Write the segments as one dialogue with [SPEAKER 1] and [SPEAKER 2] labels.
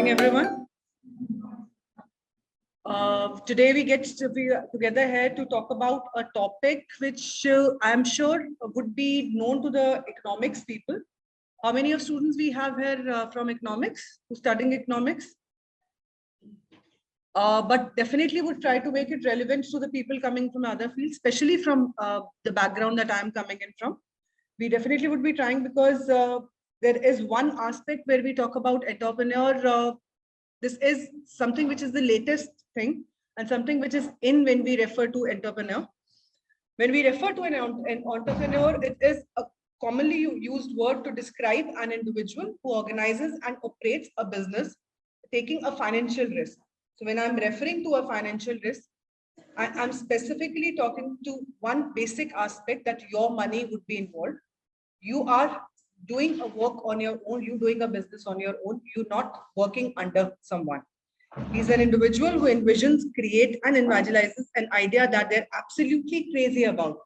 [SPEAKER 1] morning, everyone. Today we get to be together here to talk about a topic which I'm sure would be known to the economics people. How many of students we have here from economics, who studying economics? But definitely would try to make it relevant to the people coming from other fields, especially from the background that I'm coming in from. We definitely would be trying because there is one aspect where we talk about entrepreneur. This is something which is the latest thing and something which is in when we refer to entrepreneur. When we refer to an entrepreneur, it is a commonly used word to describe an individual who organizes and operates a business, taking a financial risk. So when I'm referring to a financial risk, I'm specifically talking to one basic aspect that your money would be involved. You are doing a work on your own, you're doing a business on your own, you're not working under someone. He's an individual who envisions, creates, and evangelizes an idea that they're absolutely crazy about.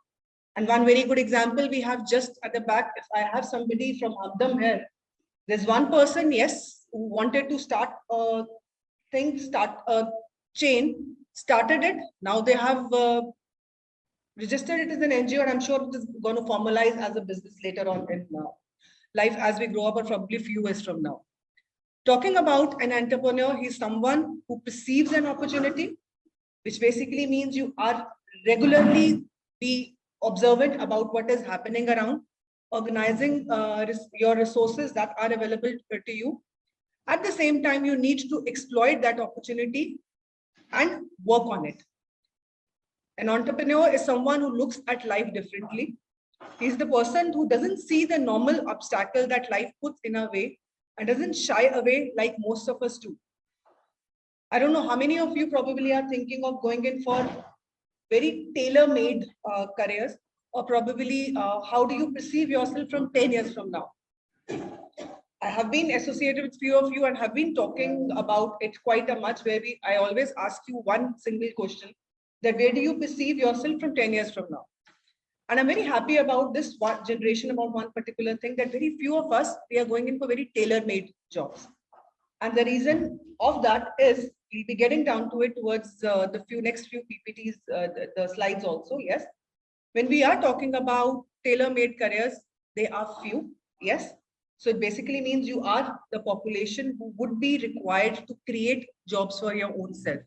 [SPEAKER 1] And one very good example we have just at the back, if I have somebody from Abdam here, there's one person, yes, who wanted to start a thing, start a chain, started it. Now they have registered it as an NGO, and I'm sure it is going to formalize as a business later on in life as we grow up, or probably a few years from now. Talking about an entrepreneur, he's someone who perceives an opportunity, which basically means you are regularly be observant about what is happening around, organizing your resources that are available to you. At the same time, you need to exploit that opportunity and work on it. An entrepreneur is someone who looks at life differently. He's the person who doesn't see the normal obstacle that life puts in our way and doesn't shy away like most of us do. I don't know how many of you probably are thinking of going in for very tailor-made careers, or probably how do you perceive yourself from 10 years from now? I have been associated with few of you and have been talking about it quite a much, where I always ask you one single question, that where do you perceive yourself from 10 years from now? And I'm very happy about this one generation, about one particular thing, that very few of us, we are going in for very tailor-made jobs. And the reason of that is, we'll be getting down to it towards the next few PPTs, the slides also, yes. When we are talking about tailor-made careers, they are few, yes. So it basically means you are the population who would be required to create jobs for your own self.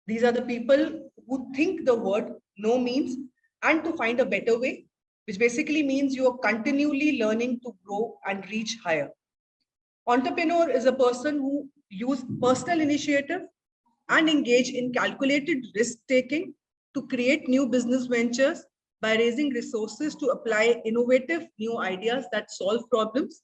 [SPEAKER 1] These are the people who think the word no means and to find a better way, which basically means you are continually learning to grow and reach higher. Entrepreneur is a person who use personal initiative and engage in calculated risk-taking to create new business ventures by raising resources to apply innovative new ideas that solve problems,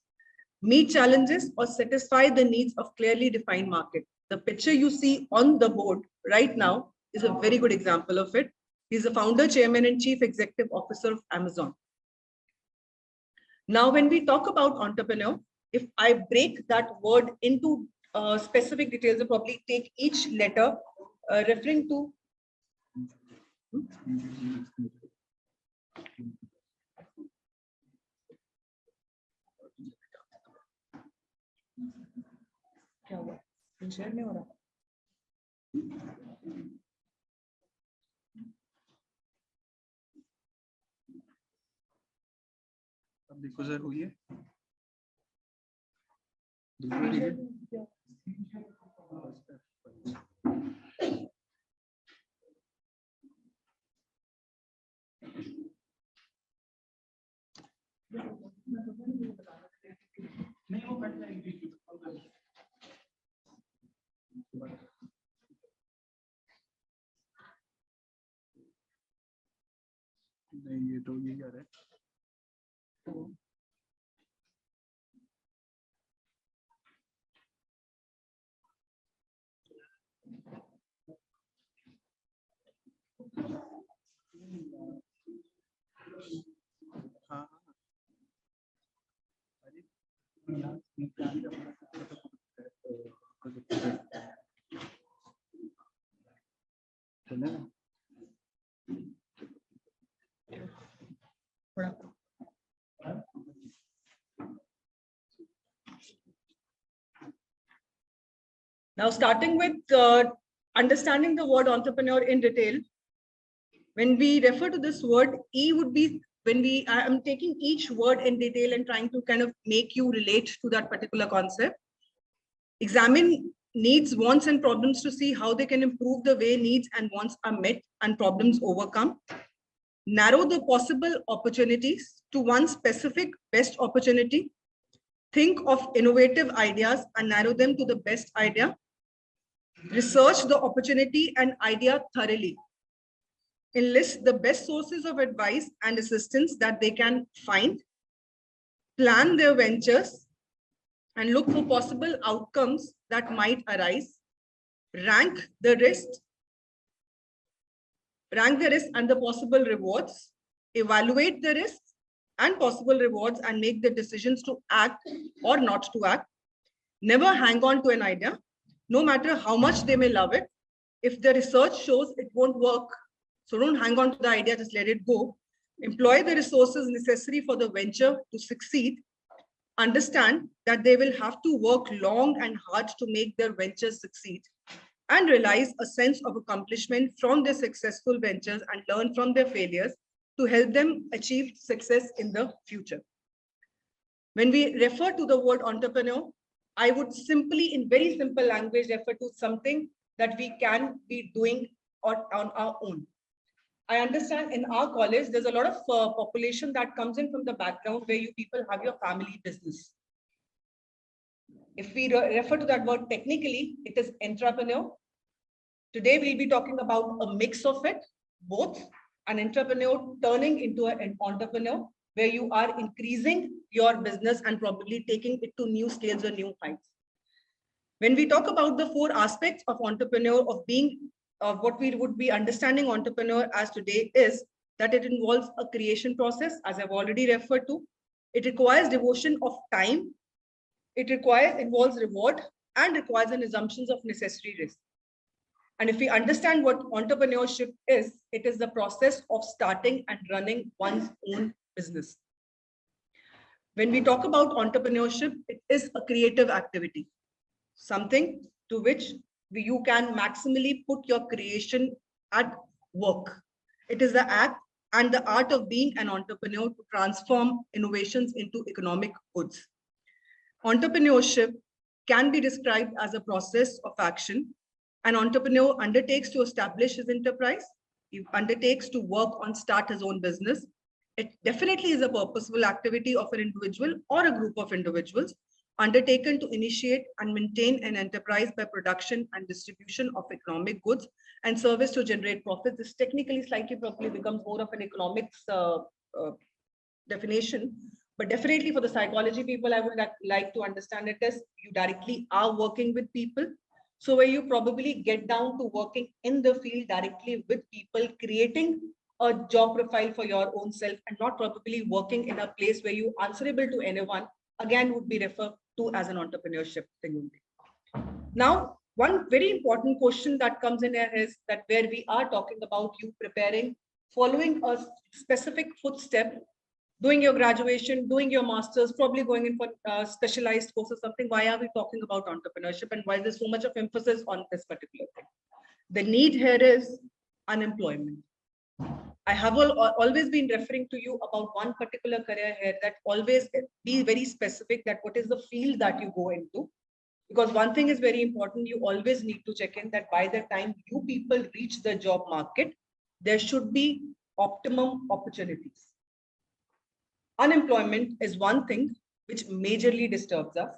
[SPEAKER 1] meet challenges, or satisfy the needs of clearly defined market. The picture you see on the board right now is a very good example of it. He's the founder, chairman, and chief executive officer of Amazon. Now, when we talk about entrepreneur, if I break that word into specific details, I'll probably take each letter referring to. क्या हुआ? Share नहीं हो रहा?
[SPEAKER 2] अब देखो sir हुई है? नहीं वो कट जाएगी। नहीं ये तो ये क्या है? हाँ
[SPEAKER 1] Now, starting with understanding the word entrepreneur in detail, when we refer to this word, E would be when I am taking each word in detail and trying to kind of make you relate to that particular concept. Examine needs, wants, and problems to see how they can improve the way needs and wants are met and problems overcome. Narrow the possible opportunities to one specific best opportunity. Think of innovative ideas and narrow them to the best idea. Research the opportunity and idea thoroughly. Enlist the best sources of advice and assistance that they can find. Plan their ventures and look for possible outcomes that might arise. Rank the risk and the possible rewards. Evaluate the risks and possible rewards and make the decisions to act or not to act. Never hang on to an idea, no matter how much they may love it. If the research shows it won't work, so don't hang on to the idea, just let it go. Employ the resources necessary for the venture to succeed. Understand that they will have to work long and hard to make their ventures succeed, and realize a sense of accomplishment from their successful ventures and learn from their failures to help them achieve success in the future. When we refer to the word entrepreneur, I would simply, in very simple language, refer to something that we can be doing on our own. I understand in our college, there's a lot of population that comes in from the background where you people have your family business. If we refer to that word technically, it is entrepreneur. Today, we'll be talking about a mix of it, both an entrepreneur turning into an entrepreneur, where you are increasing your business and probably taking it to new scales or new heights. When we talk about the 4 aspects of entrepreneur, of being what we would be understanding entrepreneur as today is that it involves a creation process, as I've already referred to. It requires devotion of time. It involves reward and requires an assumptions of necessary risk. And if we understand what entrepreneurship is, it is the process of starting and running one's own business. When we talk about entrepreneurship, it is a creative activity, something to which you can maximally put your creation at work. It is the act and the art of being an entrepreneur to transform innovations into economic goods. Entrepreneurship can be described as a process of action. An entrepreneur undertakes to establish his enterprise. He undertakes to work on start his own business. It definitely is a purposeful activity of an individual or a group of individuals undertaken to initiate and maintain an enterprise by production and distribution of economic goods and service to generate profits. This technically slightly probably becomes more of an economics definition, but definitely for the psychology people, I would like to understand it as you directly are working with people. So where you probably get down to working in the field directly with people, creating a job profile for your own self and not probably working in a place where you answerable to anyone, again would be referred to as an entrepreneurship thing only. Now, one very important question that comes in here is that where we are talking about you preparing, following a specific footstep, doing your graduation, doing your master's, probably going in for specialized courses, something. Why are we talking about entrepreneurship and why there's so much of emphasis on this particular thing? The need here is unemployment. I have always been referring to you about one particular career here, that always be very specific that what is the field that you go into. Because one thing is very important, you always need to check in that by the time you people reach the job market, there should be optimum opportunities. Unemployment is one thing which majorly disturbs us.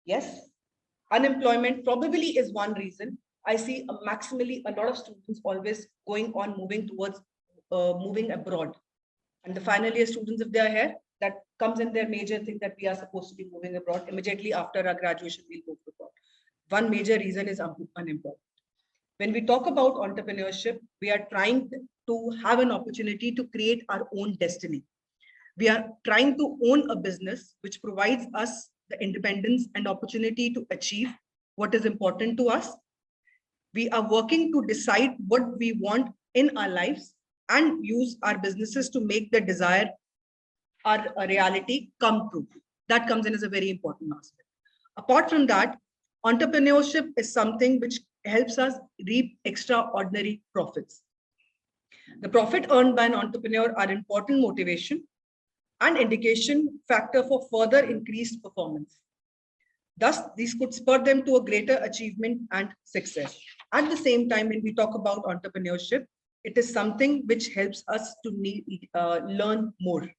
[SPEAKER 1] Yes, unemployment probably is one reason. I see maximally a lot of students always going on moving towards moving abroad. And the final year students, if they are here, that comes in their major thing that we are supposed to be moving abroad. Immediately after our graduation, we'll move abroad. One major reason is unemployment. When we talk about entrepreneurship, we are trying to have an opportunity to create our own destiny. We are trying to own a business which provides us the independence and opportunity to achieve what is important to us. We are working to decide what we want in our lives and use our businesses to make the desire or a reality come true. That comes in as a very important aspect. Apart from that, Entrepreneurship is something which helps us reap extraordinary profits. The profit earned by an entrepreneur are important motivation and indication factor for further increased performance. Thus, these could spur them to a greater achievement and success. At the same time, when we talk about entrepreneurship, it is something which helps us to learn more.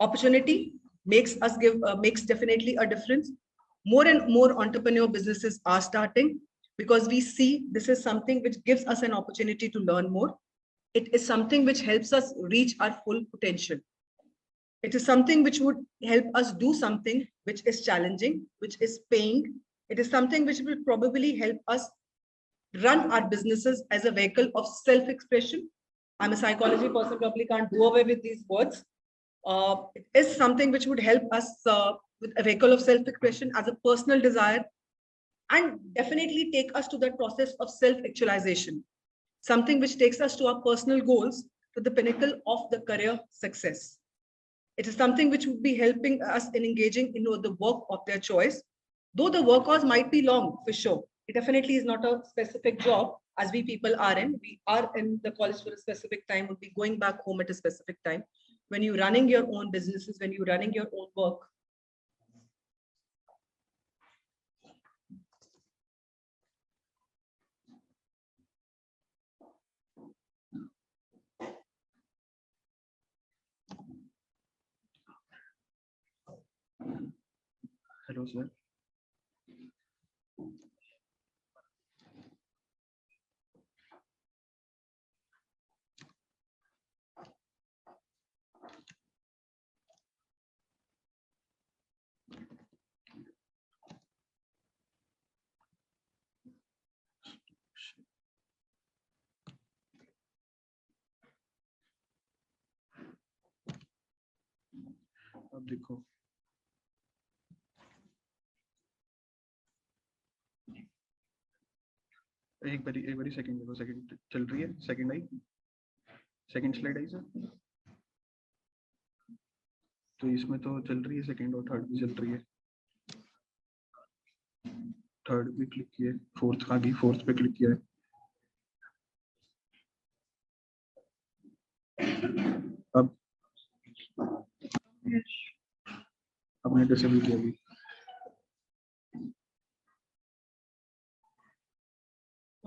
[SPEAKER 1] Opportunity makes definitely a difference. More and more entrepreneur businesses are starting because we see this is something which gives us an opportunity to learn more. It is something which helps us reach our full potential. It is something which would help us do something which is challenging, which is paying. It is something which will probably help us run our businesses as a vehicle of self-expression. I'm a psychology person, probably can't do away with these words. It is something which would help us with a vehicle of self-expression as a personal desire and definitely take us to that process of self-actualization. Something which takes us to our personal goals, to the pinnacle of the career success. It is something which would be helping us in engaging in the work of their choice. Though the work hours might be long, for sure. It definitely is not a specific job as we people are in. We are in the college for a specific time, would be going back home at a specific time. When you're running your own businesses, when you're running your own work,
[SPEAKER 2] Hello, sir. अब देखो एक बारी second देखो, second चल रही है, second I, second slide I sir. तो इसमें तो चल रही है सेकंड और थर्ड भी चल रही है, थर्ड भी क्लिक किया है, फोर्थ आ गई, फोर्थ पे क्लिक किया है। अब अपने डिसेबल किया भी।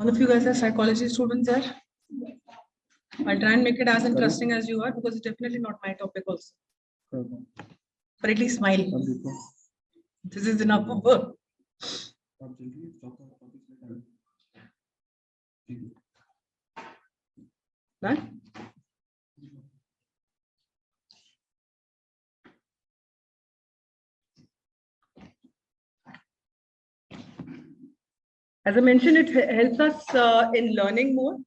[SPEAKER 1] All of you guys are psychology students there. I'll try and make it as interesting as you are because it's definitely not my topic also. But at least smile. This is enough of work. Done? As I mentioned, it helps us in learning more.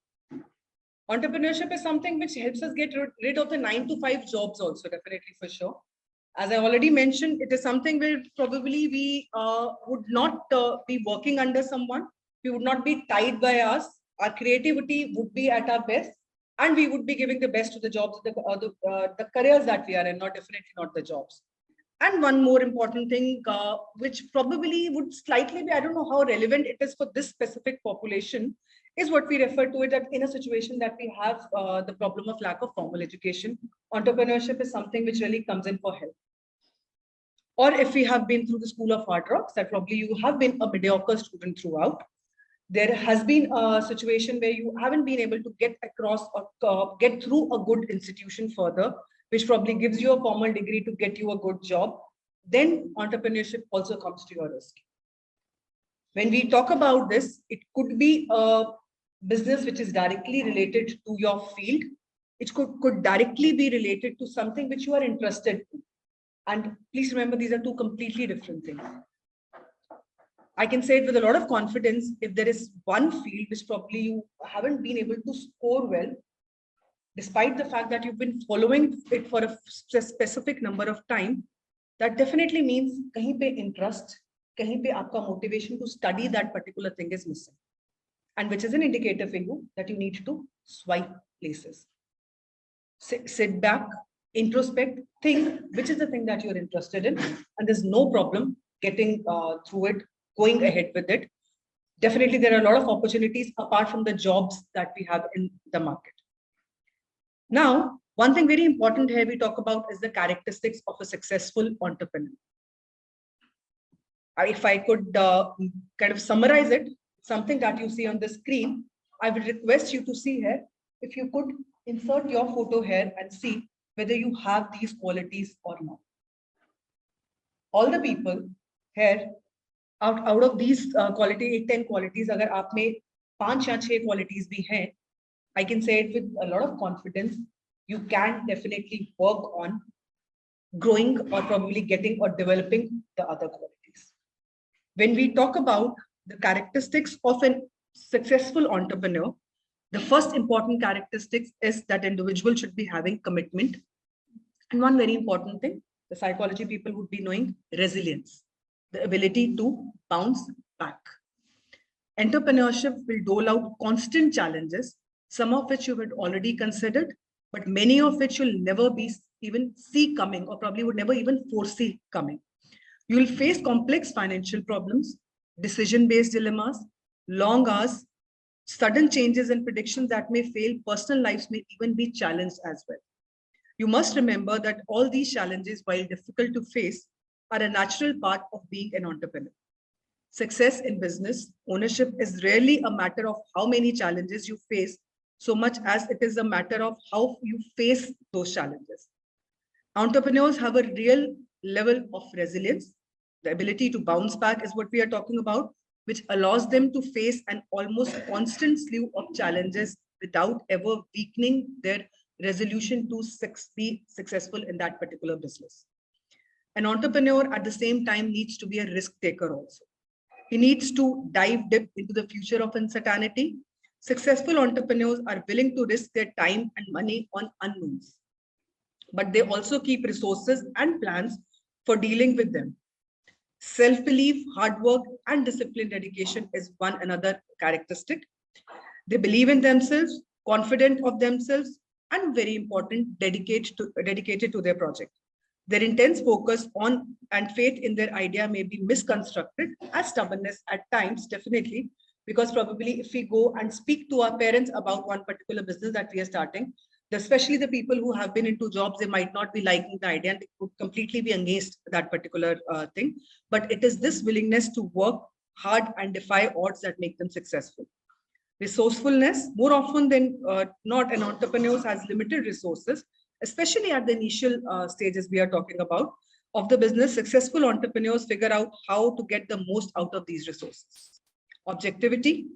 [SPEAKER 1] Entrepreneurship is something which helps us get rid of the 9-to-5 jobs also, definitely for sure. As I already mentioned, it is something where probably we would not be working under someone. We would not be tied by us. Our creativity would be at our best, and we would be giving the best to the jobs, the careers that we are in, definitely not the jobs. And one more important thing, which probably would slightly be, I don't know how relevant it is for this specific population, is what we refer to it that in a situation that we have the problem of lack of formal education, entrepreneurship is something which really comes in for help. Or if we have been through the School of Hard Knocks, that probably you have been a mediocre student throughout. There has been a situation where you haven't been able to get across or get through a good institution further, which probably gives you a formal degree to get you a good job, then entrepreneurship also comes to your rescue. When we talk about this, it could be a business which is directly related to your field. It could directly be related to something which you are interested in. And please remember, these are two completely different things. I can say it with a lot of confidence, if there is one field which probably you haven't been able to score well, despite the fact that you've been following it for a specific number of time, that definitely means kahin pe interest, kahin pe aapka motivation to study that particular thing is missing. And which is an indicator for you that you need to swipe places. Sit back, introspect, think which is the thing that you're interested in, and there's no problem getting through it going ahead with it. Definitely, there are a lot of opportunities apart from the jobs that we have in the market. Now, one thing very important here we talk about is the characteristics of a successful entrepreneur. If I could kind of summarize it, something that you see on the screen, I would request you to see here, if you could insert your photo here and see whether you have these qualities or not. All the people here, out of these quality 10 qualities, agar aap mein 5 या 6 qualities bhi hain, I can say it with a lot of confidence, you can definitely work on growing or probably getting or developing the other qualities. When we talk about the characteristics of a successful entrepreneur, the first important characteristic is that individual should be having commitment. And one very important thing, the psychology people would be knowing, resilience, the ability to bounce back. Entrepreneurship will dole out constant challenges, some of which you had already considered, but many of which you'll never be even see coming, or probably would never even foresee coming. You will face complex financial problems, decision-based dilemmas, long hours, sudden changes and predictions that may fail. Personal lives may even be challenged as well. You must remember that all these challenges, while difficult to face, are a natural part of being an entrepreneur. Success in business ownership is rarely a matter of how many challenges you face, so much as it is a matter of how you face those challenges. Entrepreneurs have a real level of resilience. The ability to bounce back is what we are talking about, which allows them to face an almost constant slew of challenges without ever weakening their resolution to be successful in that particular business. An entrepreneur at the same time needs to be a risk taker also. He needs to dive deep into the future of uncertainty. Successful entrepreneurs are willing to risk their time and money on unknowns, but they also keep resources and plans for dealing with them. Self-belief, hard work, and discipline dedication is one another characteristic. They believe in themselves, confident of themselves, and very important, dedicated to their project. Their intense focus on and faith in their idea may be misconstrued as stubbornness at times, definitely, because probably if we go and speak to our parents about one particular business that we are starting, especially the people who have been into jobs, they might not be liking the idea and they would completely be against that particular thing. But it is this willingness to work hard and defy odds that make them successful. Resourcefulness, more often than not, an entrepreneur has limited resources, especially at the initial stages we are talking about of the business. Successful entrepreneurs figure out how to get the most out of these resources. Objectivity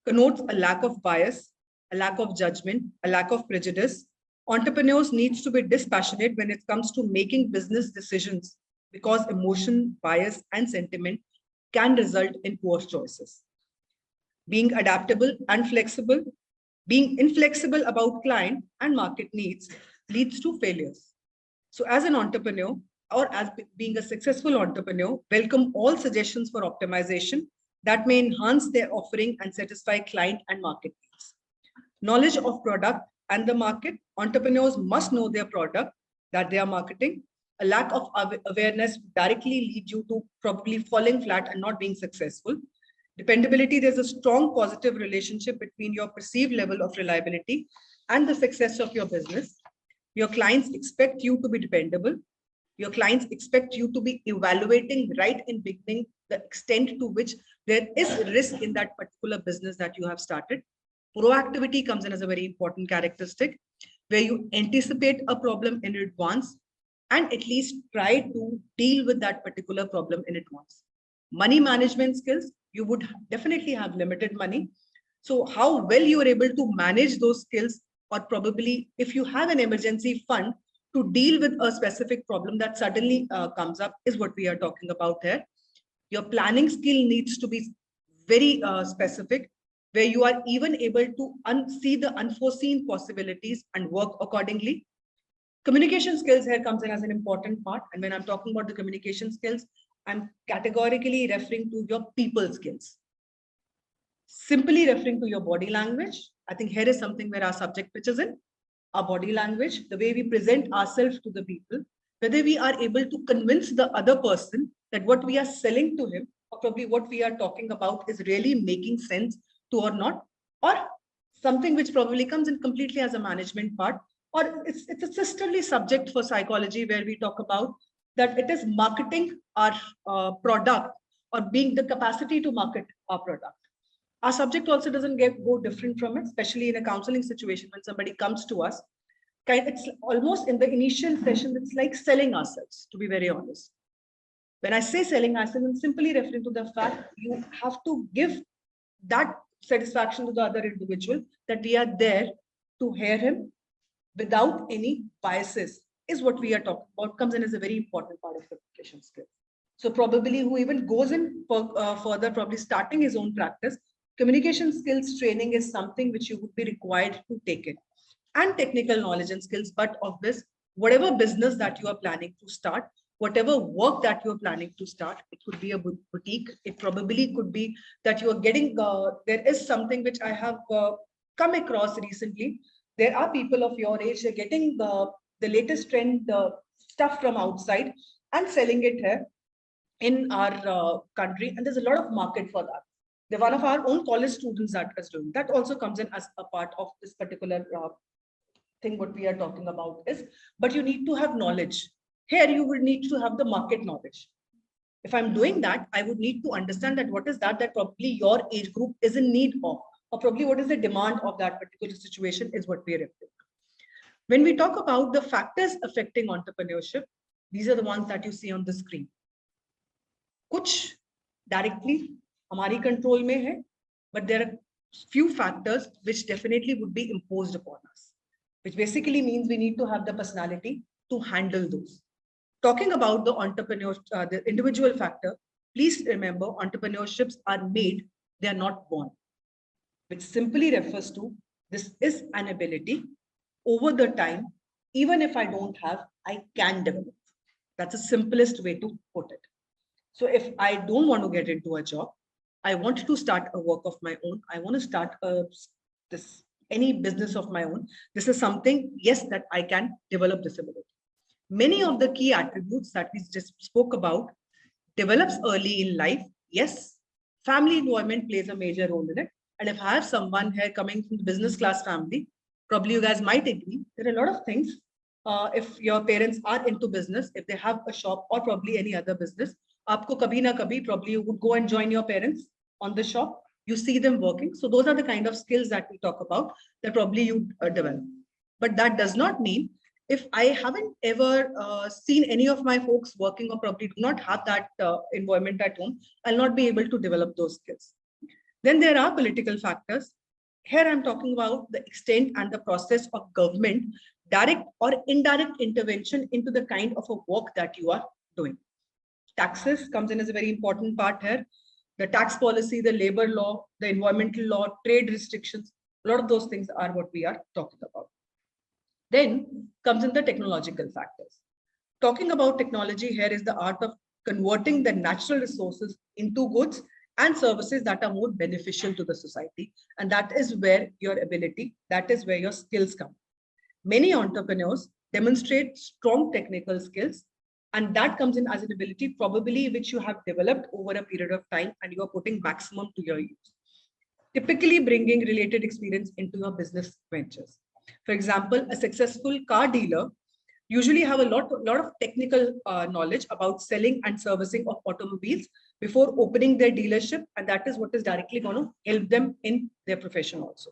[SPEAKER 1] connotes a lack of bias, a lack of judgment, a lack of prejudice. Entrepreneurs need to be dispassionate when it comes to making business decisions, because emotion, bias, and sentiment can result in poor choices. Being adaptable and flexible, being inflexible about client and market needs leads to failures. So as an entrepreneur, or as being a successful entrepreneur, welcome all suggestions for optimization that may enhance their offering and satisfy client and market needs. Knowledge of product and the market. Entrepreneurs must know their product that they are marketing. A lack of awareness directly leads you to probably falling flat and not being successful. Dependability, there's a strong positive relationship between your perceived level of reliability and the success of your business. Your clients expect you to be dependable. Your clients expect you to be evaluating right in beginning the extent to which there is risk in that particular business that you have started. Proactivity comes in as a very important characteristic, where you anticipate a problem in advance and at least try to deal with that particular problem in advance. Money management skills, you would definitely have limited money. So how well you are able to manage those skills, or probably if you have an emergency fund to deal with a specific problem that suddenly comes up, is what we are talking about here. Your planning skill needs to be very specific, where you are even able to see the unforeseen possibilities and work accordingly. Communication skills here comes in as an important part. And when I'm talking about the communication skills, I'm categorically referring to your people skills. Simply referring to your body language. I think here is something where our subject pitches in. Our body language, the way we present ourselves to the people, whether we are able to convince the other person that what we are selling to him or probably what we are talking about is really making sense to or not, or something which probably comes in completely as a management part, or it's a sisterly subject for psychology where we talk about that it is marketing our product or being the capacity to market our product. Our subject also doesn't go different from it, especially in a counseling situation when somebody comes to us. It's almost in the initial session, it's like selling ourselves, to be very honest. When I say selling ourselves, I'm simply referring to the fact you have to give that satisfaction to the other individual that we are there to hear him without any biases, is what we are talking about, comes in as a very important part of communication skill. So probably who even goes in further, probably starting his own practice, communication skills training is something which you would be required to take it. And technical knowledge and skills, but of this, whatever business that you are planning to start, whatever work that you're planning to start, it could be a boutique, it probably could be that you are getting, there is something which I have come across recently. There are people of your age getting the latest trend stuff from outside and selling it here in our country, and there's a lot of market for that. They're one of our own college students that is doing that. Also comes in as a part of this particular thing. What we are talking about is, but you need to have knowledge. Here you would need to have the market knowledge. If I'm doing that, I would need to understand that what is that probably your age group is in need of, or probably what is the demand of that particular situation is what we are referring to. When we talk about the factors affecting entrepreneurship, these are the ones that you see on the screen. Kuch directly hamari control mein hai, but there are few factors which definitely would be imposed upon us, which basically means we need to have the personality to handle those. Talking about the entrepreneur, the individual factor, please remember entrepreneurships are made, they are not born, which simply refers to this is an ability over the time, even if I don't have, I can develop. That's the simplest way to put it. So if I don't want to get into a job, I want to start a work of my own, I want to start any business of my own, this is something, yes, that I can develop this ability. Many of the key attributes that we just spoke about develops early in life. Yes, family environment plays a major role in it. And if I have someone here coming from the business class family, probably you guys might agree, there are a lot of things. If your parents are into business, if they have a shop or probably any other business, aapko kabhi na kabhi, probably you would go and join your parents on the shop. You see them working. So those are the kind of skills that we talk about that probably you develop. But that does not mean if I haven't ever seen any of my folks working or probably do not have that environment at home, I'll not be able to develop those skills. Then there are political factors. Here I'm talking about the extent and the process of government, direct or indirect intervention into the kind of a work that you are doing. Taxes comes in as a very important part here. The tax policy, the labor law, the environmental law, trade restrictions, a lot of those things are what we are talking about. Then comes in the technological factors. Talking about technology here is the art of converting the natural resources into goods and services that are more beneficial to the society. And that is where your ability, that is where your skills come. Many entrepreneurs demonstrate strong technical skills, and that comes in as an ability probably which you have developed over a period of time and you are putting maximum to your use. Typically bringing related experience into your business ventures. For example, a successful car dealer usually have a lot of technical knowledge about selling and servicing of automobiles before opening their dealership, and that is what is directly going to help them in their profession also.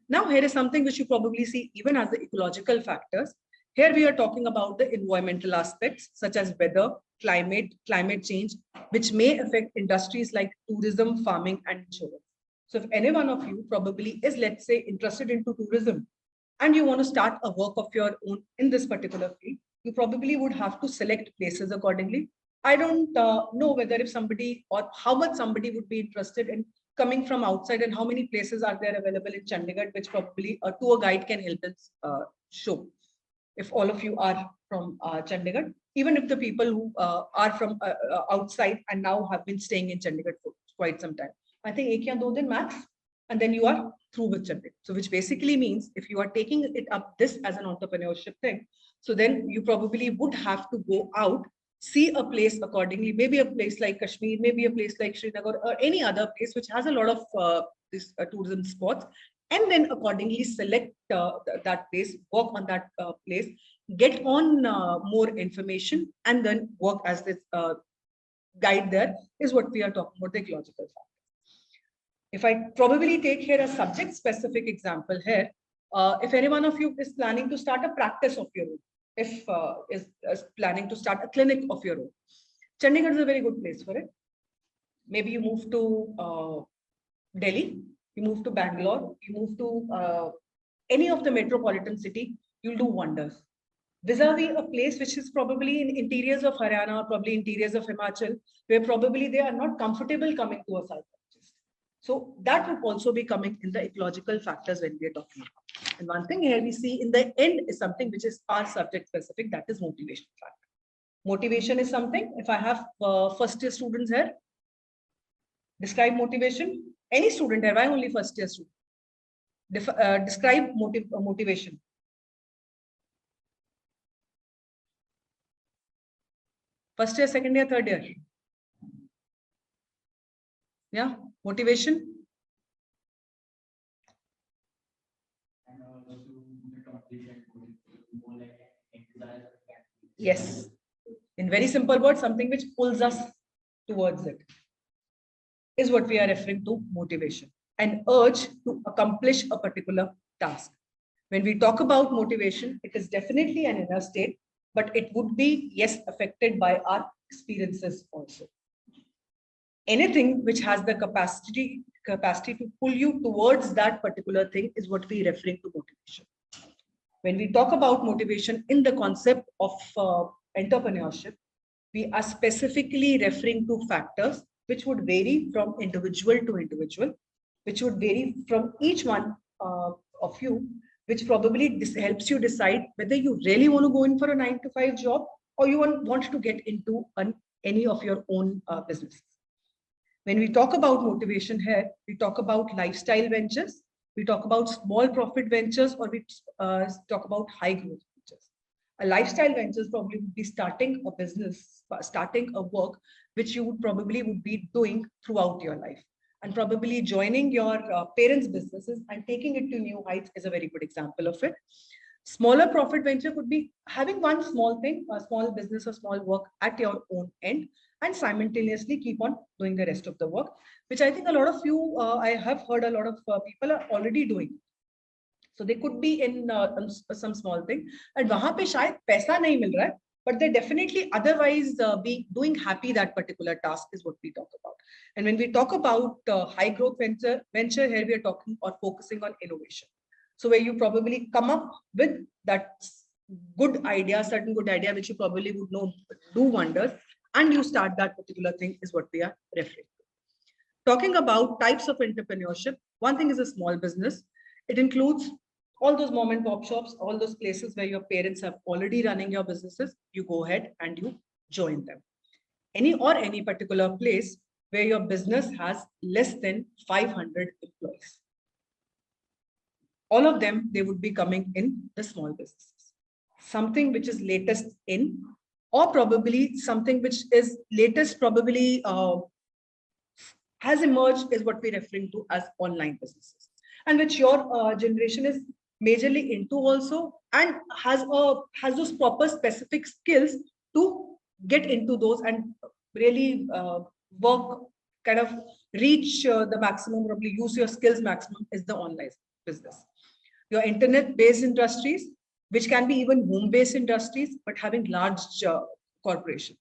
[SPEAKER 1] Now, here is something which you probably see even as the ecological factors. Here we are talking about the environmental aspects such as weather, climate change, which may affect industries like tourism, farming, and insurance. So if any one of you probably is, let's say, interested into tourism, and you want to start a work of your own in this particular field, you probably would have to select places accordingly. I don't know whether if somebody or how much somebody would be interested in coming from outside and how many places are there available in Chandigarh, which probably a tour guide can help us show. If all of you are from Chandigarh, even if the people who are from outside and now have been staying in Chandigarh for quite some time, I think 1 ya 2 din max, and then you are through with Chandigarh. So which basically means if you are taking it up this as an entrepreneurship thing, so then you probably would have to go out, see a place accordingly, maybe a place like Kashmir, maybe a place like Srinagar, or any other place which has a lot of this tourism spots, and then accordingly select that place, work on that place, get on more information, and then work as this guide there is what we are talking about, the ecological factors. If I probably take here a subject specific example here, if any one of you is planning to start a practice of your own, if is planning to start a clinic of your own, Chandigarh is a very good place for it. Maybe you move to Delhi, you move to Bangalore, you move to any of the metropolitan city, you'll do wonders. Vis-a-vis a place which is probably in interiors of Haryana, or probably interiors of Himachal, where probably they are not comfortable coming to a psychologist. So that would also be coming in the ecological factors when we are talking about. And one thing here we see in the end is something which is our subject specific, that is motivation factor. Motivation is something, if I have first year students here, describe motivation. Any student here, why only first year student? Describe motivation. First year, second year, third year. Yeah, motivation. Yes, in very simple words, something which pulls us towards it is what we are referring to motivation, an urge to accomplish a particular task. When we talk about motivation, it is definitely an inner state, but it would be, yes, affected by our experiences also. Anything which has the capacity to pull you towards that particular thing is what we are referring to motivation. When we talk about motivation in the concept of entrepreneurship, we are specifically referring to factors which would vary from individual to individual, which would vary from each one of you, which probably helps you decide whether you really want to go in for a 9-to-5 job or you want to get into any of your own businesses. When we talk about motivation here, we talk about lifestyle ventures, we talk about small profit ventures, or we talk about high growth ventures. A lifestyle ventures probably would be starting a business, starting a work which you would probably be doing throughout your life. And probably joining your parents' businesses and taking it to new heights is a very good example of it. Smaller profit venture could be having one small thing, a small business or small work at your own end, and simultaneously keep on doing the rest of the work, which I think a lot of you, I have heard a lot of people are already doing. So they could be in some small thing, and wahan pe shayad paisa nahi mil raha hai, but they definitely otherwise be doing happy that particular task is what we talk about. And when we talk about high growth venture here, we are talking or focusing on innovation. So where you probably come up with that good idea, certain good idea, which you probably would know do wonders, and you start that particular thing is what we are referring to. Talking about types of entrepreneurship, one thing is a small business. It includes all those mom and pop shops, all those places where your parents have already running your businesses. You go ahead and you join them. Any particular place where your business has less than 500 employees. All of them, they would be coming in the small businesses. Something which is latest in, or probably something which is latest probably has emerged is what we're referring to as online businesses, and which your generation is majorly into also, and has those proper specific skills to get into those and really work, kind of reach the maximum, probably use your skills maximum is the online business. Your internet-based industries, which can be even home-based industries, but having large corporation.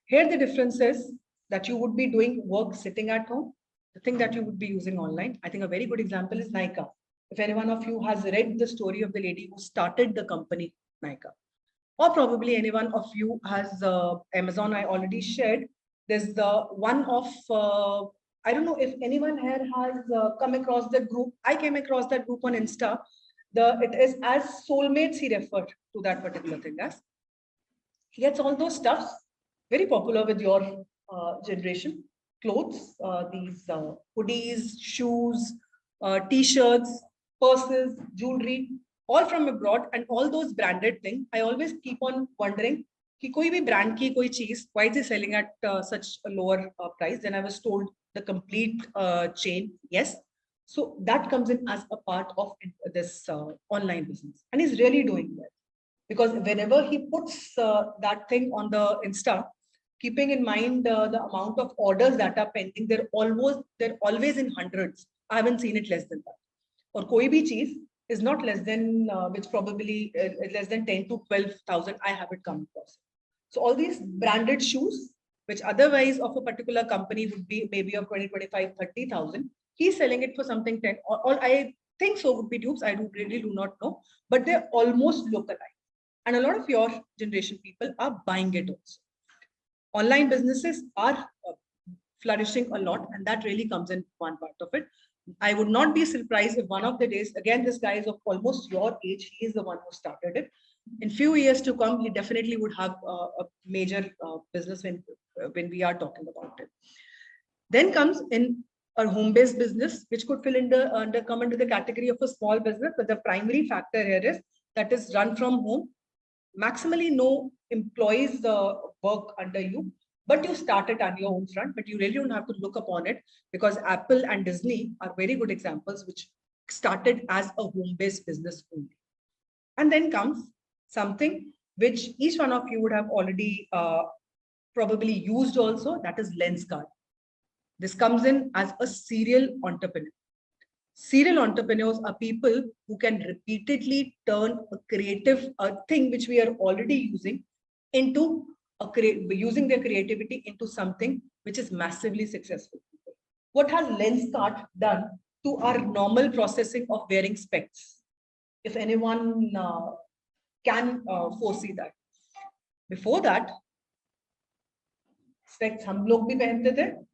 [SPEAKER 1] Here the difference is that you would be doing work sitting at home, the thing that you would be using online. I think a very good example is Nykaa. If any one of you has read the story of the lady who started the company Nykaa, or probably anyone of you has Amazon, I already shared. There's the one of, I don't know if anyone here has come across that group. I came across that group on Insta. It is as soulmates, he referred to that particular thing as. He gets all those stuffs, very popular with your generation, clothes, these hoodies, shoes, t-shirts, purses, jewelry, all from abroad, and all those branded things. I always keep on wondering, कि कोई भी brand की कोई चीज, why is he selling at such a lower price? Then I was told the complete chain, yes. So that comes in as a part of this online business, and he's really doing well because whenever he puts that thing on the Insta, keeping in mind the amount of orders that are pending, they're always in hundreds. I haven't seen it less than that. Or koi bhi cheez is not less than which probably less than 10 to 12,000. I haven't come across. So all these branded shoes, which otherwise of a particular company would be maybe of 20, 25, 30,000, he's selling it for something 10. Or I think so would be dupes. I really do not know, but they're almost localized. And a lot of your generation people are buying it also. Online businesses are flourishing a lot, and that really comes in one part of it. I would not be surprised if one of the days, again, this guy is of almost your age, he is the one who started it. In few years to come, he definitely would have a major business when we are talking about it. Then comes in a home-based business, which could come under the category of a small business, but the primary factor here is that is run from home. Maximally no employees work under you, but you start it on your own front, but you really don't have to look upon it because Apple and Disney are very good examples which started as a home-based business only. And then comes something which each one of you would have already probably used also, that is lens card. This comes in as a serial entrepreneur. Serial entrepreneurs are people who can repeatedly turn a creative thing which we are already using into using their creativity into something which is massively successful. What has Lenskart done to our normal processing of wearing specs? If anyone can foresee that. Before that, specs hum log bhi pehante the.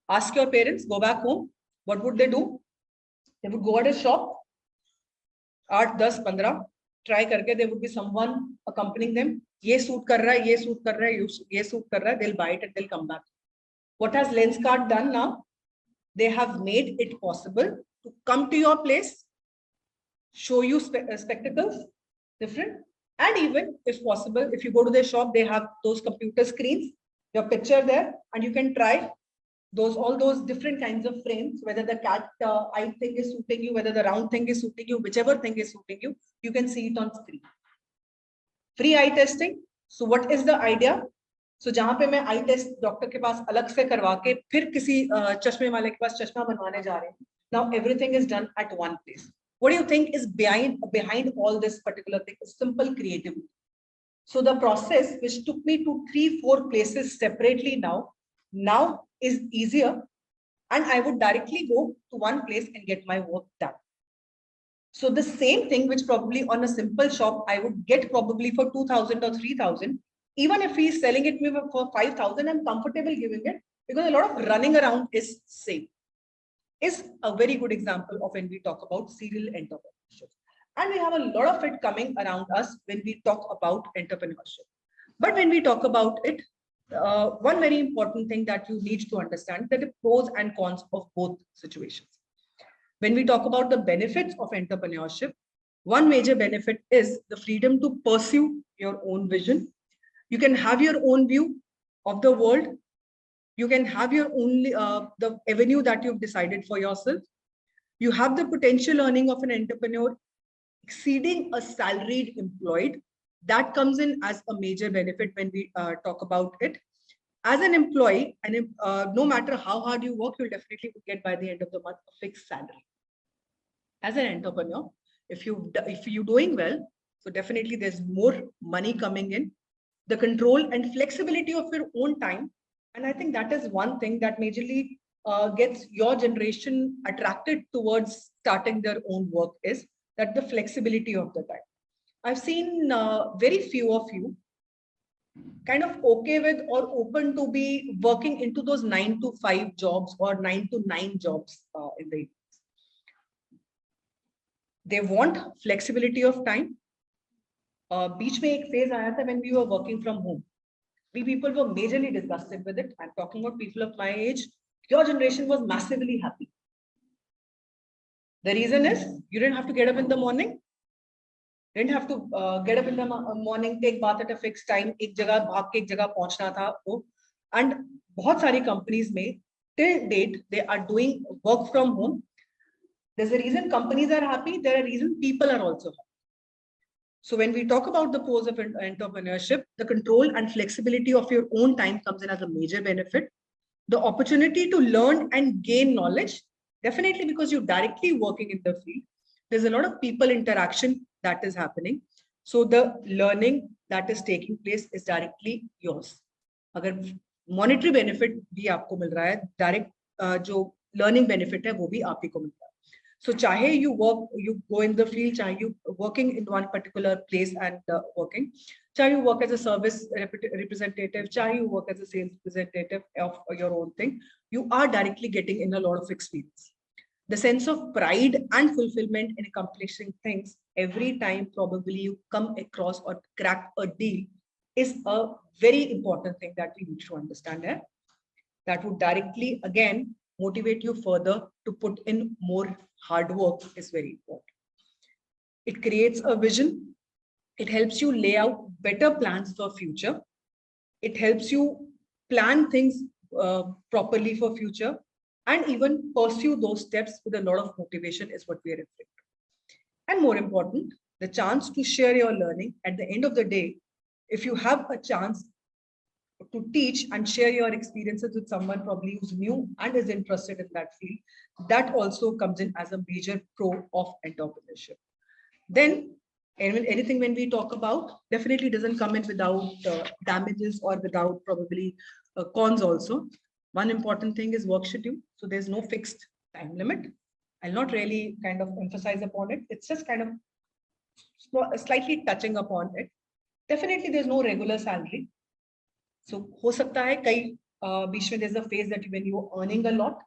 [SPEAKER 1] Ask your parents, go back home. What would they do? They would go at a shop, 8, 10, 15, try karke, there would be someone accompanying them. Ye suit kar raha hai, ye suit kar raha hai, ye suit kar raha hai, they'll buy it and they'll come back. What has Lenskart done now? They have made it possible to come to your place, show you spectacles, different, and even if possible, if you go to their shop, they have those computer screens, your picture there, and you can try all those different kinds of frames, whether the cat eye thing is suiting you, whether the round thing is suiting you, whichever thing is suiting you, you can see it on screen. Free eye testing. So what is the idea? So जहाँ पे मैं eye test doctor के पास अलग से करवा के फिर किसी चश्मे वाले के पास चश्मा बनवाने जा रहे हैं. Now everything is done at one place. What do you think is behind all this particular thing? It's simple creativity. So the process which took me to 3-4 places separately now is easier, and I would directly go to one place and get my work done. So the same thing which probably on a simple shop I would get probably for 2,000 or 3,000, even if he's selling it me for 5,000, I'm comfortable giving it because a lot of running around is same. Is a very good example of when we talk about serial entrepreneurship. And we have a lot of it coming around us when we talk about entrepreneurship. But when we talk about it, one very important thing that you need to understand that the pros and cons of both situations. When we talk about the benefits of entrepreneurship, one major benefit is the freedom to pursue your own vision. You can have your own view of the world. You can have your own the avenue that you've decided for yourself. You have the potential earning of an entrepreneur exceeding a salaried employed. That comes in as a major benefit when we talk about it. As an employee, and no matter how hard you work, you'll definitely get by the end of the month a fixed salary. As an entrepreneur, if you're doing well, so definitely there's more money coming in. The control and flexibility of your own time. And I think that is one thing that majorly gets your generation attracted towards starting their own work is that the flexibility of the time. I've seen very few of you kind of okay with or open to be working into those 9 to 5 jobs or 9 to 9 jobs in the evenings. They want flexibility of time. बीच में एक phase आया था when we were working from home. We people were majorly disgusted with it. I'm talking about people of my age. Your generation was massively happy. The reason is you didn't have to get up in the morning. Didn't have to get up in the morning, take bath at a fixed time, एक जगह भाग के एक जगह पहुंचना था वो. And बहुत सारी companies में till date they are doing work from home. There's a reason companies are happy. There are reasons people are also happy. So when we talk about the pros of entrepreneurship, the control and flexibility of your own time comes in as a major benefit. The opportunity to learn and gain knowledge, definitely because you're directly working in the field. There's a lot of people interaction that is happening. So the learning that is taking place is directly yours. अगर monetary benefit भी आपको मिल रहा है, direct जो learning benefit है वो भी आप ही को मिल रहा है. So chahe you work, you go in the field, chahe you working in one particular place and working, chahe you work as a service representative, chahe you work as a sales representative of your own thing, you are directly getting in a lot of experience. The sense of pride and fulfillment in accomplishing things every time probably you come across or crack a deal is a very important thing that we need to understand here. That would directly, again, motivate you further to put in more hard work is very important. It creates a vision. It helps you lay out better plans for future. It helps you plan things properly for future and even pursue those steps with a lot of motivation is what we are referring to. And more important, the chance to share your learning at the end of the day. If you have a chance to teach and share your experiences with someone probably who's new and is interested in that field, that also comes in as a major pro of entrepreneurship. Then anything when we talk about definitely doesn't come in without damages or without probably cons also. One important thing is work schedule. So there's no fixed time limit. I'll not really kind of emphasize upon it. It's just kind of slightly touching upon it. Definitely there's no regular salary. So हो सकता है कई बीच में there's a phase that when you are earning a lot,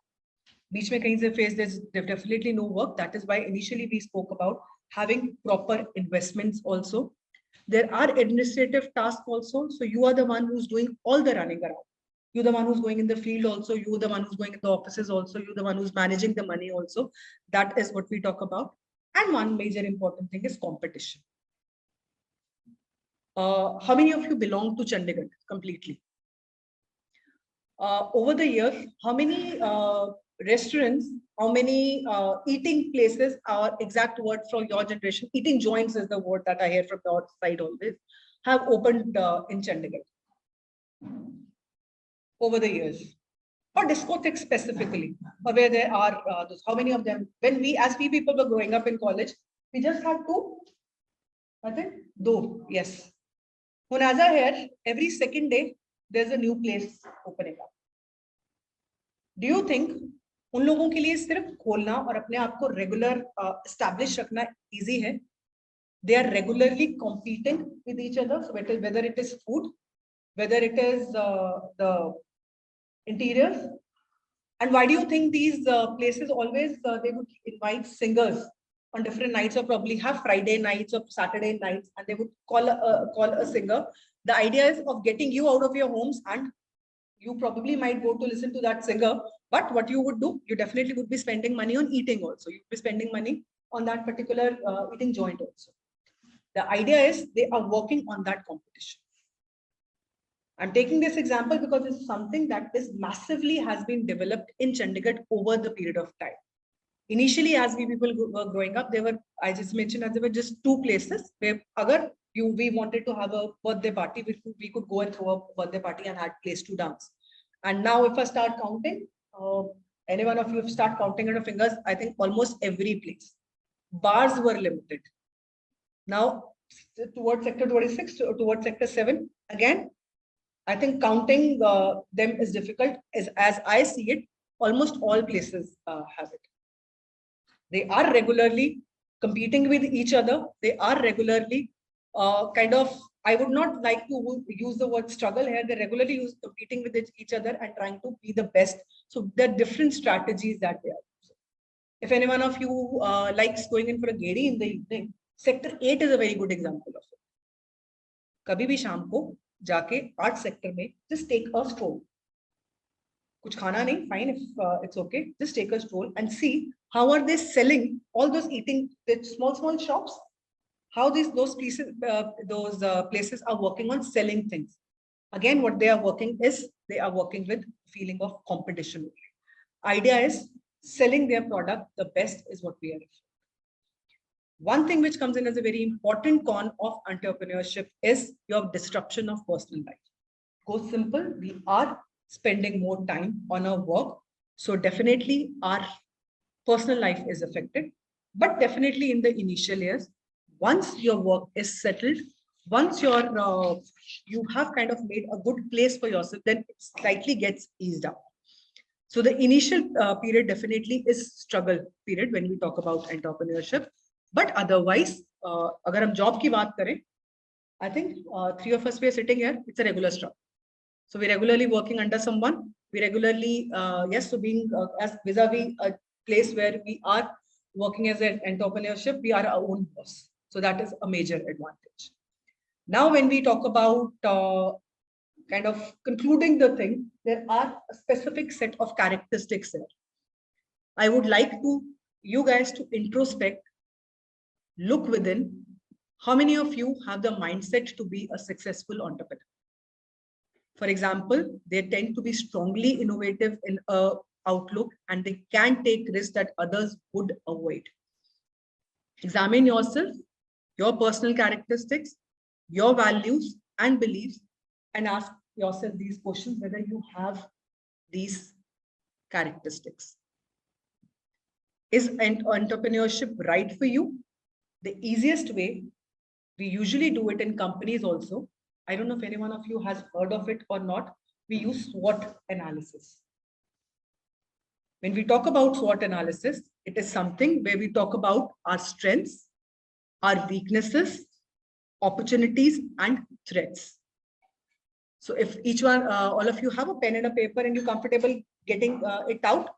[SPEAKER 1] बीच में कहीं से phase there's definitely no work. That is why initially we spoke about having proper investments also. There are administrative tasks also. So you are the one who's doing all the running around. You're the one who's going in the field also. You're the one who's going in the offices also. You're the one who's managing the money also. That is what we talk about. And one major important thing is competition. How many of you belong to Chandigarh completely? Over the years, how many restaurants, how many eating places, our exact word from your generation, eating joints is the word that I hear from the outside always, have opened in Chandigarh over the years? Or discotheques specifically, where there are how many of them? When we, as we people were growing up in college, we just had two, I think, two, yes. When as I hear, every second day, there's a new place opening up. Do you think उन लोगों के लिए सिर्फ खोलना और अपने आप को रेगुलर एस्टैब्लिश रखना इजी है? They are regularly competing with each other, so whether it is food, whether it is the interiors. And why do you think these places always they would invite singers on different nights, or probably have Friday nights or Saturday nights, and they would call a singer? The idea is of getting you out of your homes, and you probably might go to listen to that singer. But what you would do, you definitely would be spending money on eating also. You'd be spending money on that particular eating joint also. The idea is they are working on that competition. I'm taking this example because it's something that is massively has been developed in Chandigarh over the period of time. Initially, as we people were growing up, there were, I just mentioned that there were just two places where we wanted to have a birthday party, we could go and throw a birthday party and had place to dance. And now if I start counting, any one of you start counting on your fingers, I think almost every place. Bars were limited. Now, towards sector 26, towards sector 7, again, I think counting them is difficult. As I see it, almost all places have it. They are regularly competing with each other. They are regularly kind of, I would not like to use the word struggle here. They're regularly competing with each other and trying to be the best. So there are different strategies that they are using. If any one of you likes going in for a gedi in the evening, sector 8 is a very good example of it. Kabhi bhi shaam ko jaake 8 sector mein, just take a stroll. Kuch khana nahi, fine, if it's okay. Just take a stroll and see how are they selling all those eating, the small shops. how those places are working on selling things. Again, what they are working is they are working with feeling of competition. Idea is selling their product the best is what we are. One thing which comes in as a very important con of entrepreneurship is your disruption of personal life. Go simple, we are spending more time on our work. So definitely our personal life is affected, but definitely in the initial years, once your work is settled, once you have kind of made a good place for yourself, then it slightly gets eased up. So the initial period definitely is struggle period when we talk about entrepreneurship. But otherwise, agar hum job ki baat kare, I think three of us we are sitting here, it's a regular struggle. So we're regularly working under someone. We regularly, so being as vis-a-vis a place where we are working as an entrepreneurship, we are our own boss. So that is a major advantage. Now, when we talk about kind of concluding the thing, there are a specific set of characteristics there. I would like you guys to introspect, look within. How many of you have the mindset to be a successful entrepreneur? For example, they tend to be strongly innovative in a outlook and they can take risks that others would avoid. Examine yourself, your personal characteristics, your values and beliefs, and ask yourself these questions whether you have these characteristics. Is entrepreneurship right for you? The easiest way, we usually do it in companies also. I don't know if any one of you has heard of it or not. We use SWOT analysis. When we talk about SWOT analysis, it is something where we talk about our strengths, our weaknesses, opportunities, and threats. So if each one, all of you have a pen and a paper and you're comfortable getting it out,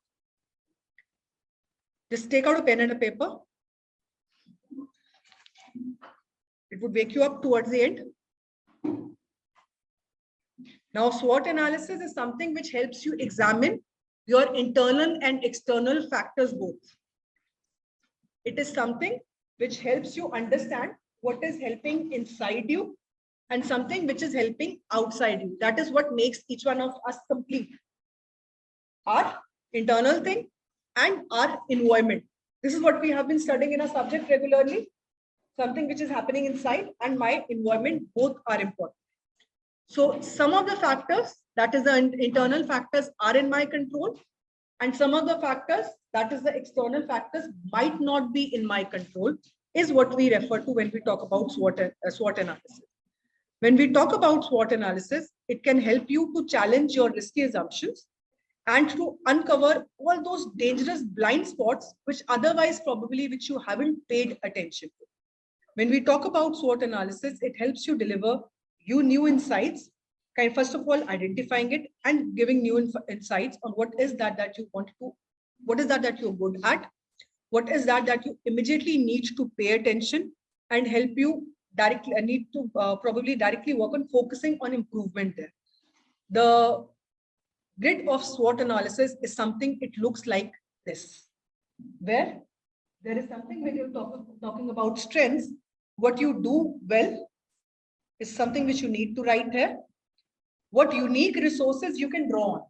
[SPEAKER 1] just take out a pen and a paper. It would wake you up towards the end. Now, SWOT analysis is something which helps you examine your internal and external factors both. It is something which helps you understand what is helping inside you and something which is helping outside you. That is what makes each one of us complete. Our internal thing and our environment. This is what we have been studying in our subject regularly. Something which is happening inside and my environment, both are important. So some of the factors, that is the internal factors, are in my control, and some of the factors, that is the external factors, might not be in my control, is what we refer to when we talk about SWOT analysis. When we talk about SWOT analysis, it can help you to challenge your risky assumptions and to uncover all those dangerous blind spots which otherwise probably which you haven't paid attention to. When we talk about SWOT analysis, it helps you deliver you new insights, first of all, identifying it and giving new insights on what is that you want to, what is that you're good at, what is that you immediately need to pay attention and help you directly, need to probably directly work on focusing on improvement there. The grid of SWOT analysis is something, it looks like this, where there is something when you're talking about strengths, what you do well is something which you need to write here. What unique resources you can draw on.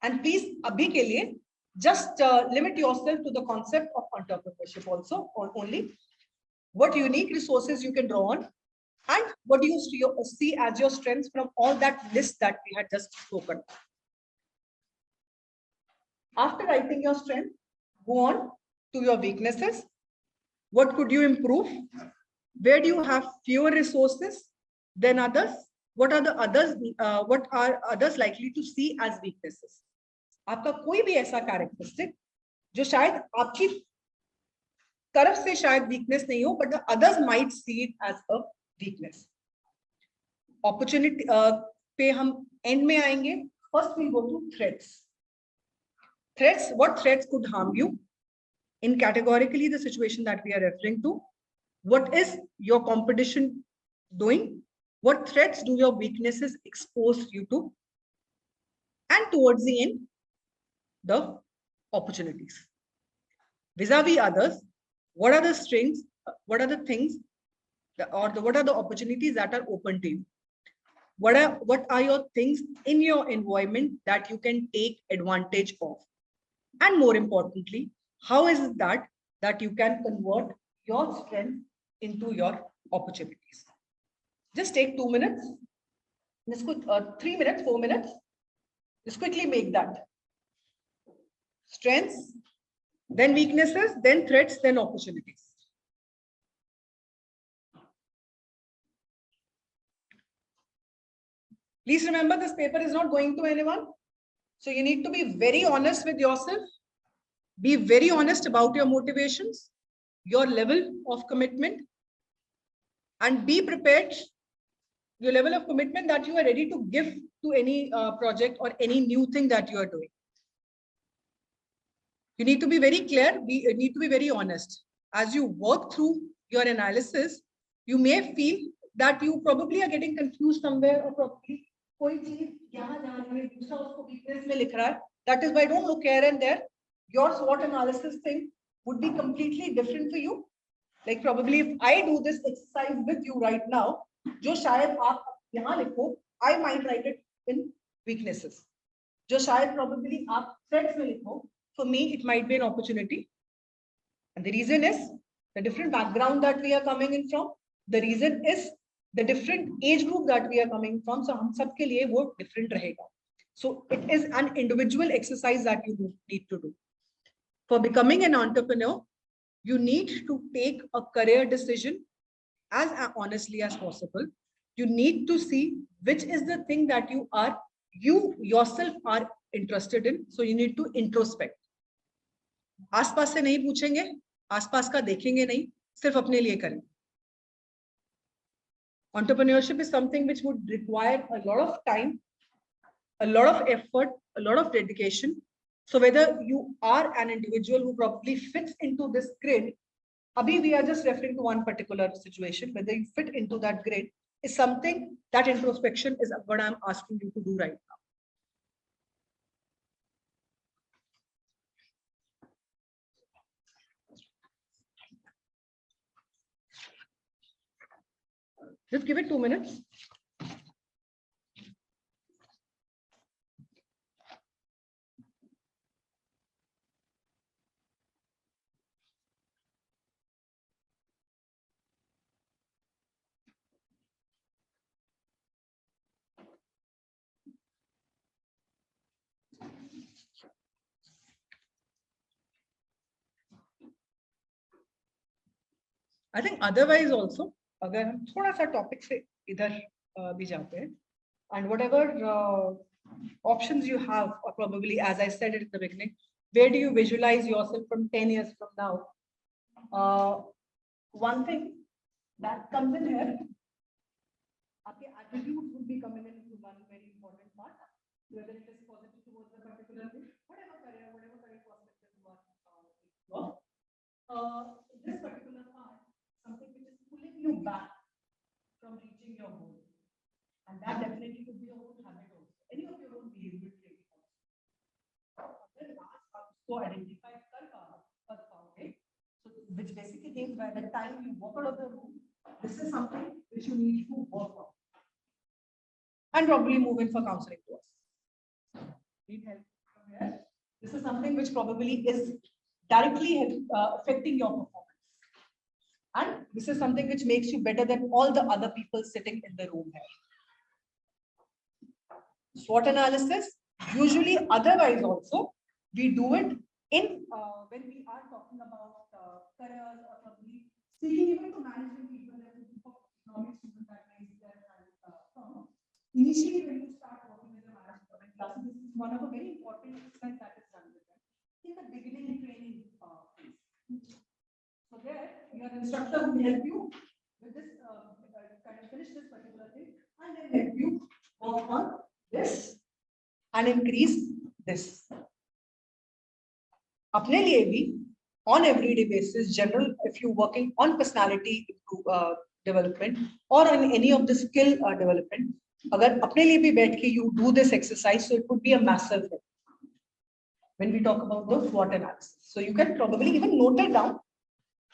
[SPEAKER 1] And please, abhi ke liye, just limit yourself to the concept of entrepreneurship also, or only what unique resources you can draw on and what do you see as your strengths from all that list that we had just spoken. After writing your strength, go on to your weaknesses. What could you improve? Where do you have fewer resources than others? What are the others? What are others likely to see as weaknesses? आपका कोई भी ऐसा characteristic जो शायद आपकी तरफ से शायद weakness नहीं हो, but the others might see it as a weakness. Opportunity पे हम end में आएंगे. First we'll go to threats. Threats, what threats could harm you? In categorically the situation that we are referring to. What is your competition doing? What threats do your weaknesses expose you to? And towards the end, the opportunities. Vis-a-vis others, what are the strengths what are the things what are the opportunities that are open to you? What are your things in your environment that you can take advantage of? And more importantly, how is it that you can convert your strength into your opportunities? Just take 2 minutes, 3 minutes, 4 minutes. Just quickly make that. Strengths, then weaknesses, then threats, then opportunities. Please remember, this paper is not going to anyone. So you need to be very honest with yourself. Be very honest about your motivations, your level of commitment, and be prepared, your level of commitment that you are ready to give to any project or any new thing that you are doing. You need to be very clear. You need to be very honest. As you work through your analysis, you may feel that you probably are getting confused somewhere, or probably that is why don't look here and there. Your SWOT analysis thing would be completely different for you. Like probably if I do this exercise with you right now, jo shayad aap yahan likho, I might write it in weaknesses. Jo shayad probably aap threats mein likho, for me it might be an opportunity. And the reason is the different background that we are coming in from. The reason is the different age group that we are coming from. So hum sab ke liye wo different rahega. So it is an individual exercise that you need to do. For becoming an entrepreneur, you need to take a career decision as honestly as possible. You need to see which is the thing that you yourself are interested in. So you need to introspect. आसपास से नहीं पूछेंगे, आसपास का देखेंगे नहीं, सिर्फ अपने लिए करें. Entrepreneurship is something which would require a lot of time, a lot of effort, a lot of dedication. So whether you are an individual who probably fits into this grid, abhi we are just referring to one particular situation, whether you fit into that grid is something that introspection is what I'm asking you to do right now. Just give it 2 minutes. I think otherwise also, अगर हम थोड़ा सा topic से इधर भी जाते हैं, and whatever options you have, or probably as I said it in the beginning, where do you visualize yourself from 10 years from now? One thing that comes in here, आपके attitude would be coming into one very important part, whether it is positive towards a particular thing, whatever career perspective you are. This particular part, something which is pulling you back from reaching your goal. And that definitely could be your own habit also. Any of your own behavior traits also. So identify so which basically means by the time you walk out of the room, this is something which you need to work on. And probably move in for counseling to us. Need help from here. This is something which probably is directly affecting your performance. And this is something which makes you better than all the other people sitting in the room here. SWOT analysis, usually otherwise also, we do it in when we are talking about careers, or probably seeking even to managing people that economic students that raise their hand from. Initially, when you start working with the management class, this is one of the very important exercises that is done with them in the beginning training phase. So there, your instructor will help you with this, kind of finish this particular thing, and then help you work on this and increase this. अपने लिए भी on everyday basis, general, if you're working on personality development or on any of the skill development, अगर अपने लिए भी बैठ के you do this exercise, so it could be a massive help when we talk about the SWOT analysis. So you can probably even note it down.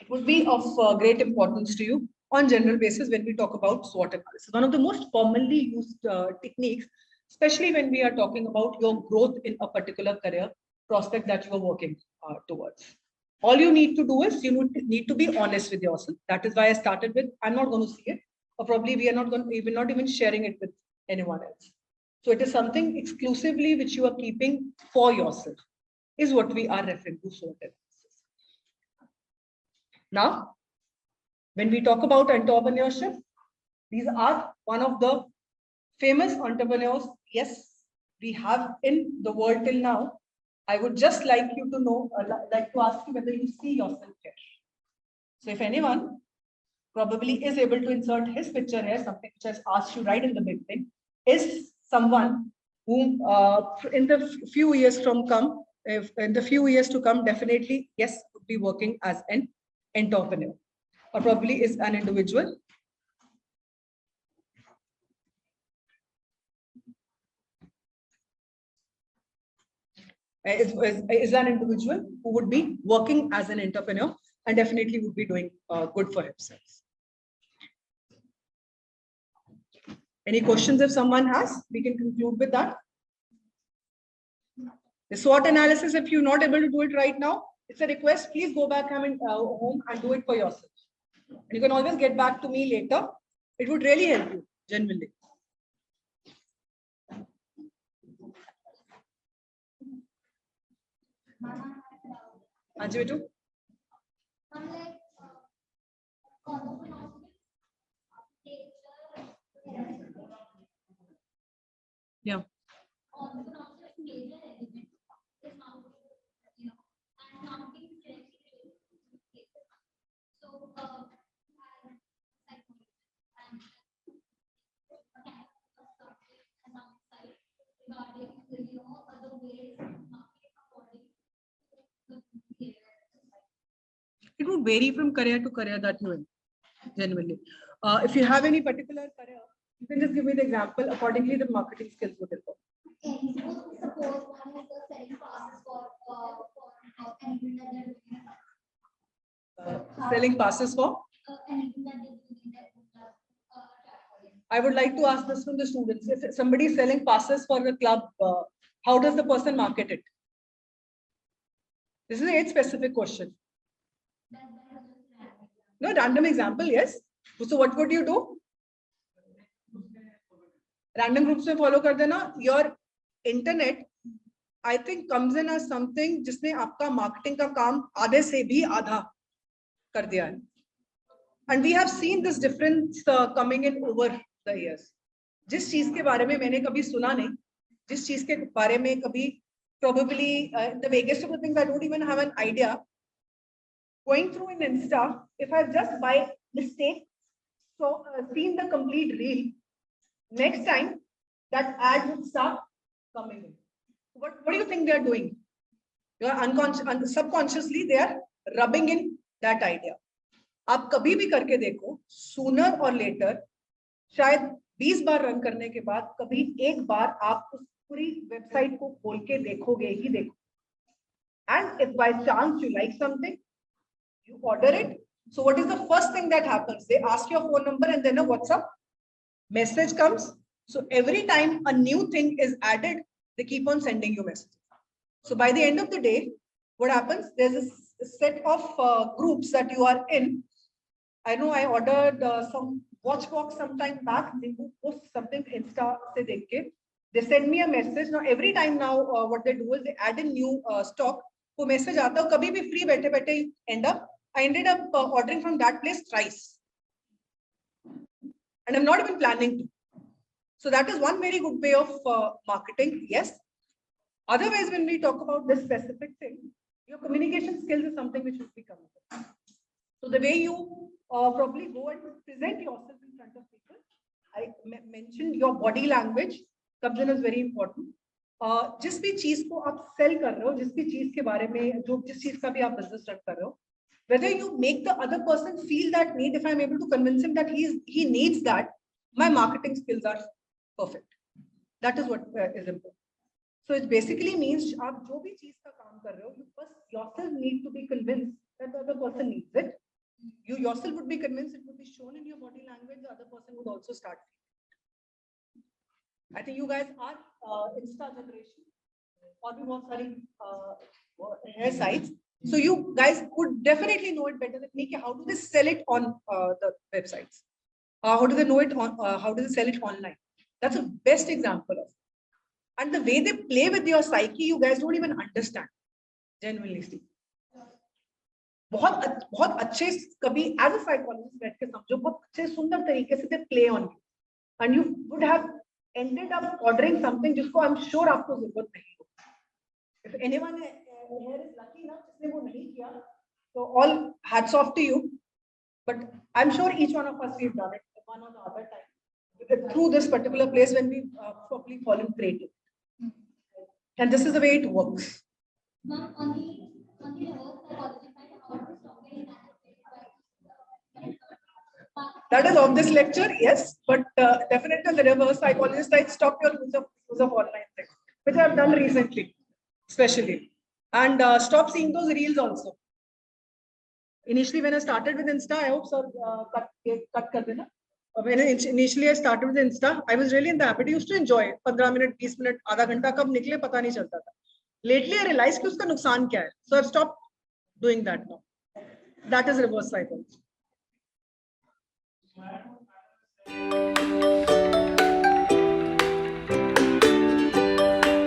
[SPEAKER 1] it would be of great importance to you on general basis when we talk about SWOT analysis. One of the most commonly used techniques, especially when we are talking about your growth in a particular career prospect that you are working towards. All you need to do is you need to be honest with yourself. That is why I started with, I'm not going to see it, or probably we will not even sharing it with anyone else. So it is something exclusively which you are keeping for yourself, is what we are referring to SWOT analysis. Now, when we talk about entrepreneurship, these are one of the famous entrepreneurs, yes, we have in the world till now. I would just like you to know, like to ask you whether you see yourself here. So if anyone probably is able to insert his picture here, something which has asked you right in the beginning, is someone whom in the few years to come, definitely, yes, would be working as an entrepreneur, or probably is an individual. Is an individual who would be working as an entrepreneur and definitely would be doing good for himself. Any questions if someone has? We can conclude with that. The SWOT analysis, if you're not able to do it right now, it's a request. Please go back home and do it for yourself. And you can always get back to me later. It would really help you, genuinely. Yeah. It would vary from career to career that you're in, genuinely. If you have any particular career, you can just give me the example. Accordingly, the marketing skills would differ.
[SPEAKER 3] Suppose one is selling passes for
[SPEAKER 1] Selling passes for? I would like to ask this from the students. If somebody is selling passes for the club, how does the person market it? This is an age-specific question. No, random example, yes. So what would you do? Random groups में follow कर देना. Your internet, I think, comes in as something जिसने आपका marketing का काम आधे से भी आधा कर दिया है. And we have seen this difference coming in over the years. जिस चीज के बारे में मैंने कभी सुना नहीं, जिस चीज के बारे में कभी probably the vaguest of the things I don't even have an idea. Going through in Insta, if I've just by mistake seen the complete reel, next time that ad would start coming in. What do you think they are doing? You are unconscious, subconsciously they are rubbing in that idea. आप कभी भी करके देखो, sooner or later, शायद 20 बार run करने के बाद कभी एक बार आप उस पूरी वेबसाइट को खोल के देखोगे ही देखो. And if by chance you like something, you order it. So what is the first thing that happens? They ask your phone number and then a WhatsApp message comes. So every time a new thing is added, they keep on sending you messages. So by the end of the day, what happens? There's a set of groups that you are in. I know I ordered some watch box some time back. They post something Insta se dekh ke. They send me a message. Now every time now what they do is they add in new stock. वो message आता है कभी भी free बैठे बैठे end up. I ended up ordering from that place thrice. And I'm not even planning to. So that is one very good way of marketing. Yes. Otherwise, when we talk about this specific thing, your communication skills is something which should be covered. So the way you probably go and present yourself in front of people. I mentioned your body language comes in is very important. जिस भी चीज को आप cell कर रहे हो, जिस भी चीज के बारे में जिस चीज का भी आप बिजनेस रन कर रहे हो, whether you make the other person feel that need, if I'm able to convince him that he needs that, my marketing skills are perfect. That is what is important. So it basically means आप जो भी चीज का काम कर रहे हो, you first yourself need to be convinced that the other person needs it. You yourself would be convinced, it would be shown in your body language, the other person would also start. I think you guys are Insta generation, or we want, sorry, hair sites. So you guys would definitely know it better than me. How do they sell it on the websites? How do they know it on? How do they sell it online? That's a best example of. And the way they play with your psyche, you guys don't even understand. Genuinely speaking. बहुत अच्छे कभी as a psychologist बैठ के समझो बहुत अच्छे सुंदर तरीके से they play on you, and you would have ended up ordering something जिसको I'm sure आपको जरूरत नहीं हो. If anyone here is lucky enough जिसने वो नहीं किया, so all hats off to you. But I'm sure each one of us we've done it one or the other time through this particular place when we probably fallen prey to it. And this is the way it works.
[SPEAKER 3] Ma'am, on the reverse psychology side, how to stop getting
[SPEAKER 1] That is of this lecture, yes, but definitely on the reverse psychology side, stop your use of online things, which I have done recently, especially, and stop seeing those reels also. Initially, when I started with Insta, I hope sir cut kar dena. When initially I started with Insta, I was really in the habit. I used to enjoy 15 minutes, 20 minutes, आधा घंटा कब निकले पता नहीं चलता था. Lately, I realized कि उसका नुकसान क्या है. So I've stopped doing that now. That is reverse psychology.